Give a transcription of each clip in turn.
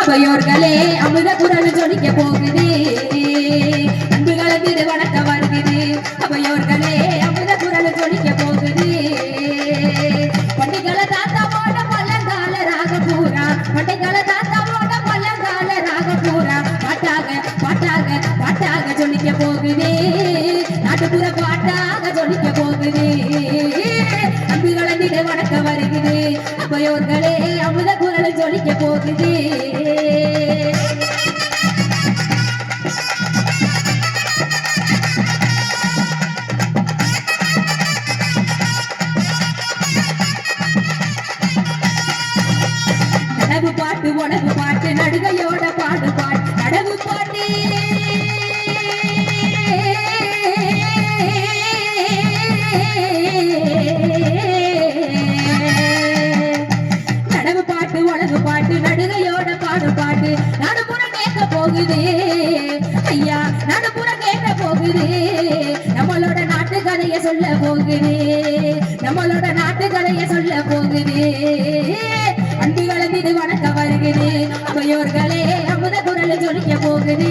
அவையோர்களே அமுத குரல் ஜொலிக்க போகுது அன்புகளை திரு வணக்க வருகுது அவையோர்களே அமுத குரல் ஜொலிக்க போகுது பண்டிகளை தாத்தாவோட பல்லங்கால ராக பூரா பண்டிகளை தாத்தாவோட பல்லங்கால ராக பூரா பாட்டாக பாட்டாக பாட்டாக ஜொலிக்க போகுது நாட்டுப்புற பாட்டாக ஜொலிக்க போகுது அன்புகளை திரு வணக்க வருகுது அவையோர்களே அமுத குரல் ஜொலிக்க போகுது நடவு பாட்டு உணவு பாட்டு நடுகையோட பாடு பாட்டு நடவு பாட்டு நடவு பாட்டு உணவு பாட்டு நடுகையோட பாடு பாட்டு நடுப்புற கேட்க போகுது ஐயா நடுப்புற கேட்க போகுது நம்மளோட நாட்டு கதைய சொல்ல போகுது நம்மளோட நாட்டு கதைய சொல்ல போகுது அன்புகளை மீது வணக்க வருகுது அவையோர்களே அமுத குரல் ஜொலிக்க போகுது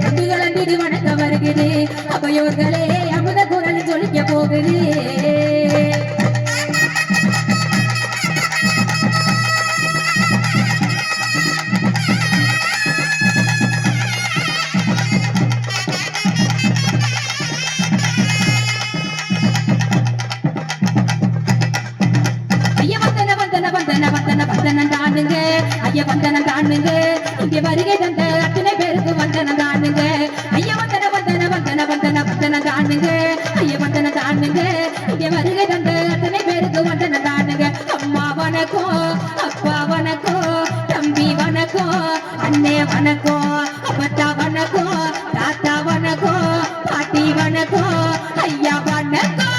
அன்புகளை மீது வணக்க வருகுது அவையோர்களே அமுத குரல் ஜொலிக்க போகுது ஐயா வந்தன தானுங்க இங்கே வருகை தந்த அத்தனை பேருக்கு வந்தன தானுங்க ஐயா வந்தன வந்தன வந்தன வந்தன வந்தன தானுங்க ஐயா வந்தன தானுங்க இங்கே வருகை தந்த அத்தனை பேருக்கு வந்தன தானுங்க அம்மா வணக்கம் அப்பா வணக்கம் தம்பி வணக்கம் அண்ணே வணக்கம் அப்பத்தா வணக்கம் தாத்தா வணக்கம் பாட்டி வணக்கம் ஐயா வணக்கம்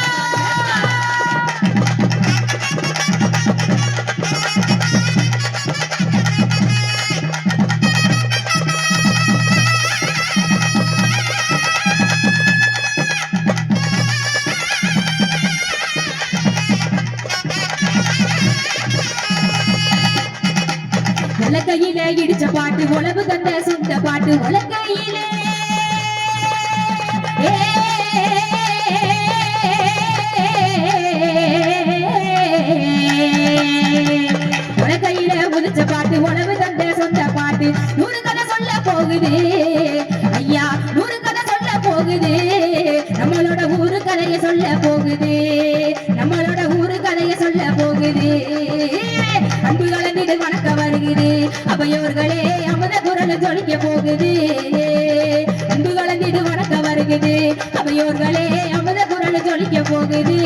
உலக்கையிலே இடிச்ச பாட்டு உழவு தந்த சுந்த பாட்டு உலக்கையிலே உலக்கையிலே உதிச்ச பாட்டு உழவு தந்த சொந்த பாட்டு நூறு கதை சொல்ல போகுது ஐயா நூறு கதை சொல்ல போகுது நம்மளோட ஊரு கதைய சொல்ல போகுது நம்மளோட ஊரு கதைய சொல்ல போகுது அன்புகளை மீது வணக்க வருகுது அவையோர்களே அமுத குரல் ஜொலிக்க போகுது அன்புகளை மீது வணக்க வருகுது அவையோர்களே அமுத குரல் ஜொலிக்க போகுது